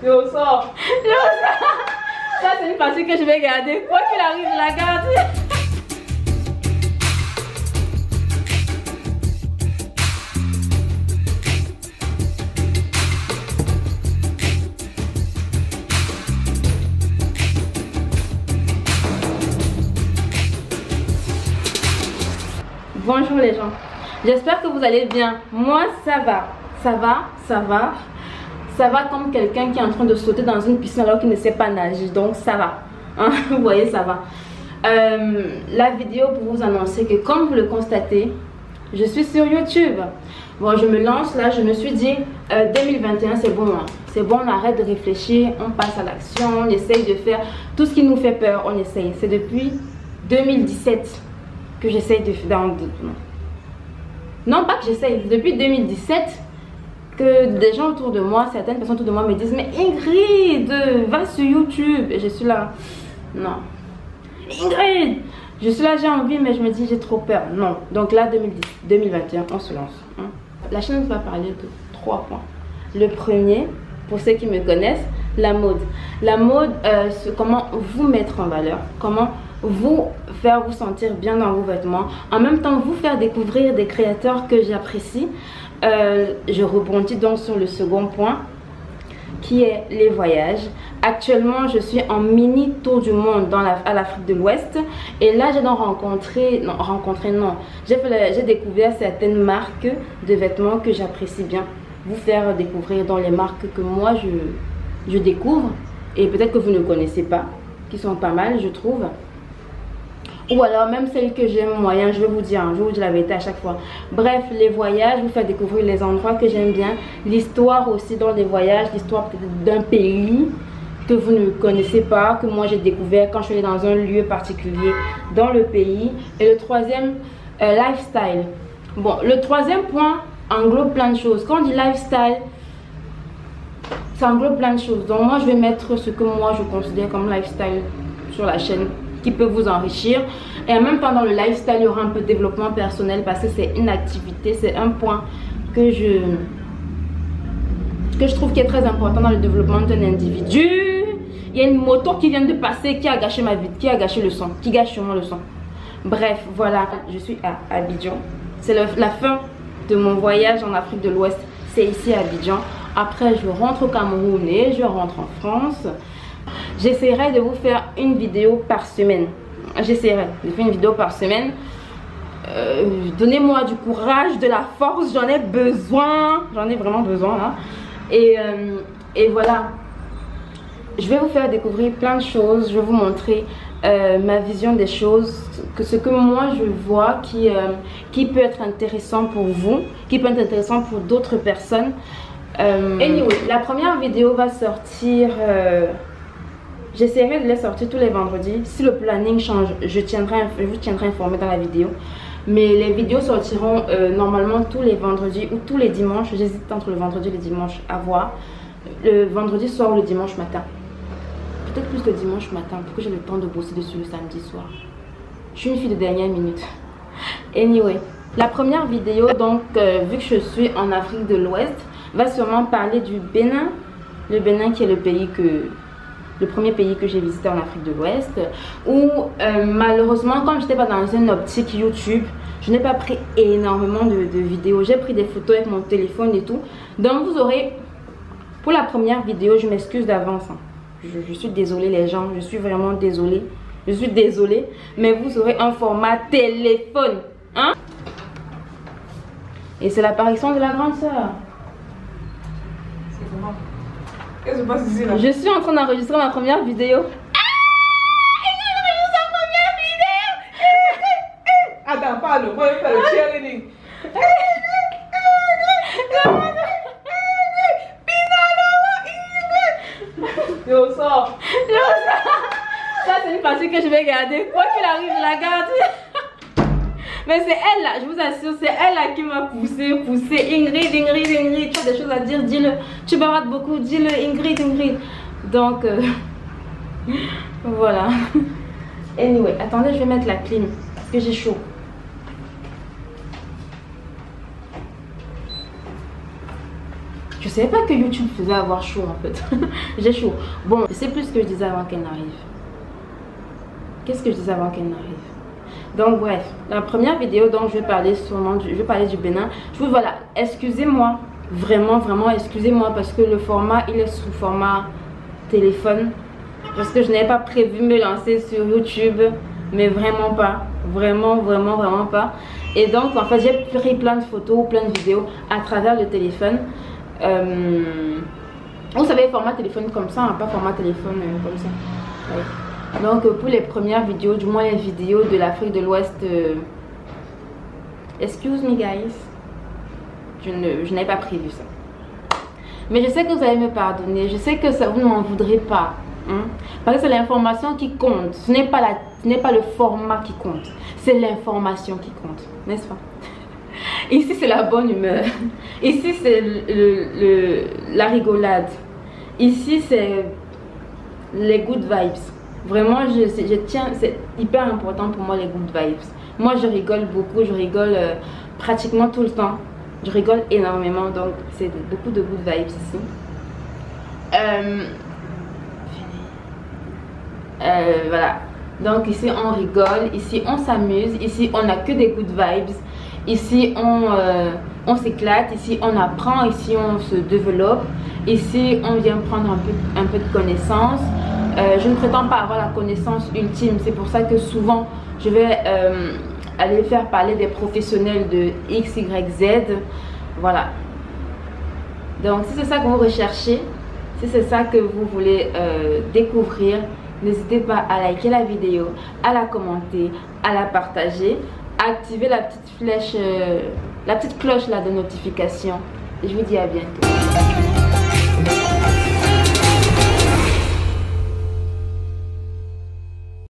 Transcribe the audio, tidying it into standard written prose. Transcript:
Yo, sors. Ça, c'est une partie que je vais garder. Quoi qu'il arrive, je la garde. Bonjour les gens, j'espère que vous allez bien. Moi ça va, ça va comme quelqu'un qui est en train de sauter dans une piscine alors qu'il ne sait pas nager, donc ça va, hein? Vous voyez, ça va. La vidéo pour vous annoncer que comme vous le constatez, je suis sur YouTube. Bon, je me lance là, je me suis dit 2021 c'est bon, hein. C'est bon, on arrête de réfléchir, on passe à l'action, on essaye de faire tout ce qui nous fait peur, on essaye. C'est depuis 2017 que j'essaye de faire. Non, pas que j'essaye, depuis 2017 que des gens autour de moi, certaines personnes autour de moi me disent mais Ingrid, va sur YouTube. Et je suis là, non. Ingrid, je suis là, j'ai envie, mais je me dis j'ai trop peur. Non, donc là 2021 on se lance, hein. La chaîne va parler de 3 points. Le premier, pour ceux qui me connaissent, la mode. La mode, comment vous mettre en valeur, comment vous faire vous sentir bien dans vos vêtements, en même temps vous faire découvrir des créateurs que j'apprécie. Je rebondis donc sur le second point qui est les voyages. Actuellement je suis en mini tour du monde à l'Afrique de l'Ouest, et là j'ai donc j'ai découvert certaines marques de vêtements que j'apprécie bien. Vous faire découvrir dans les marques que moi je découvre, et peut-être que vous ne connaissez pas, qui sont pas mal je trouve. Ou alors même celles que j'aime moyen, je vais vous dire la vérité à chaque fois. Bref, les voyages, vous faire découvrir les endroits que j'aime bien. L'histoire aussi dans les voyages, l'histoire peut-être d'un pays que vous ne connaissez pas, que moi j'ai découvert quand je suis allée dans un lieu particulier dans le pays. Et le troisième, lifestyle. Bon, le troisième point englobe plein de choses. Quand on dit lifestyle, ça englobe plein de choses. Donc moi je vais mettre ce que moi je considère comme lifestyle sur la chaîne, qui peut vous enrichir. Et en même temps dans le lifestyle il y aura un peu de développement personnel, parce que c'est une activité, c'est un point que je trouve qui est très important dans le développement d'un individu. Il y a une moto qui vient de passer qui a gâché ma vie, qui a gâché le son, qui gâche sûrement le son. Bref, voilà, je suis à Abidjan. C'est la fin de mon voyage en Afrique de l'Ouest, c'est ici à Abidjan. Après je rentre au Cameroun et je rentre en France. J'essaierai de vous faire une vidéo par semaine. J'essaierai de faire une vidéo par semaine. Donnez-moi du courage, de la force, j'en ai besoin. J'en ai vraiment besoin, hein. Et voilà. Je vais vous faire découvrir plein de choses. Je vais vous montrer ma vision des choses, ce que moi je vois qui peut être intéressant pour vous, qui peut être intéressant pour d'autres personnes. Anyway, la première vidéo va sortir... J'essaierai de les sortir tous les vendredis. Si le planning change, je vous tiendrai informé dans la vidéo. Mais les vidéos sortiront normalement tous les vendredis ou tous les dimanches. J'hésite entre le vendredi et le dimanche à voir. Le vendredi soir ou le dimanche matin. Peut-être plus le dimanche matin pour que j'ai le temps de bosser dessus le samedi soir. Je suis une fille de dernière minute. Anyway, la première vidéo, donc vu que je suis en Afrique de l'Ouest, va sûrement parler du Bénin. Le Bénin qui est le premier pays que j'ai visité en Afrique de l'Ouest, où malheureusement, comme je n'étais pas dans une optique YouTube, je n'ai pas pris énormément de vidéos. J'ai pris des photos avec mon téléphone et tout. Donc vous aurez, pour la première vidéo, je m'excuse d'avance, hein. Je suis désolée les gens, je suis vraiment désolée. Je suis désolée, mais vous aurez un format téléphone, hein. Et c'est l'apparition de la grande sœur. Qu'est-ce qui se passe ici là? Je suis en train d'enregistrer ma première vidéo. Attends, parle, moi je vais faire le cheerleading. Yo, sors. Ça c'est une partie que je vais garder. Quoi qu'il arrive, je la garde. Mais c'est elle là, je vous assure, c'est elle là qui m'a poussé. Ingrid, tu as des choses à dire, dis-le. Tu bavardes beaucoup, dis-le, Ingrid. Donc, voilà. Anyway, attendez, je vais mettre la clim parce que j'ai chaud. Je savais pas que YouTube faisait avoir chaud en fait. J'ai chaud. Bon, je sais plus ce que je disais avant qu'elle n'arrive. Qu'est-ce que je disais avant qu'elle n'arrive? Donc bref, la première vidéo dont je vais parler du Bénin. Je vous voilà, excusez-moi, vraiment excusez-moi parce que le format il est sous format téléphone. Parce que je n'avais pas prévu me lancer sur YouTube, mais vraiment pas, vraiment pas. Et donc en fait j'ai pris plein de photos, plein de vidéos à travers le téléphone. Vous savez, format téléphone comme ça, hein, pas format téléphone comme ça. Ouais. Donc pour les premières vidéos, du moins les vidéos de l'Afrique de l'Ouest, excuse me guys, je n'avais pas prévu ça. Mais je sais que vous allez me pardonner, je sais que ça, vous ne m'en voudrez pas. Hein? Parce que c'est l'information qui compte, ce n'est pas le format qui compte, c'est l'information qui compte, n'est-ce pas? Ici c'est la bonne humeur, ici c'est la rigolade, ici c'est les good vibes. Vraiment je tiens, c'est hyper important pour moi les good vibes. Moi je rigole beaucoup, je rigole pratiquement tout le temps, je rigole énormément, donc c'est beaucoup de good vibes ici. Voilà, donc ici on rigole, ici on s'amuse, ici on n'a que des good vibes. Ici on s'éclate, ici on apprend, ici on se développe, ici on vient prendre un peu de connaissances. Je ne prétends pas avoir la connaissance ultime, c'est pour ça que souvent je vais aller faire parler des professionnels de X, Y, Z. Voilà. Donc si c'est ça que vous recherchez, si c'est ça que vous voulez découvrir, n'hésitez pas à liker la vidéo, à la commenter, à la partager. Activez la petite flèche, la petite cloche là de notification. Et je vous dis à bientôt.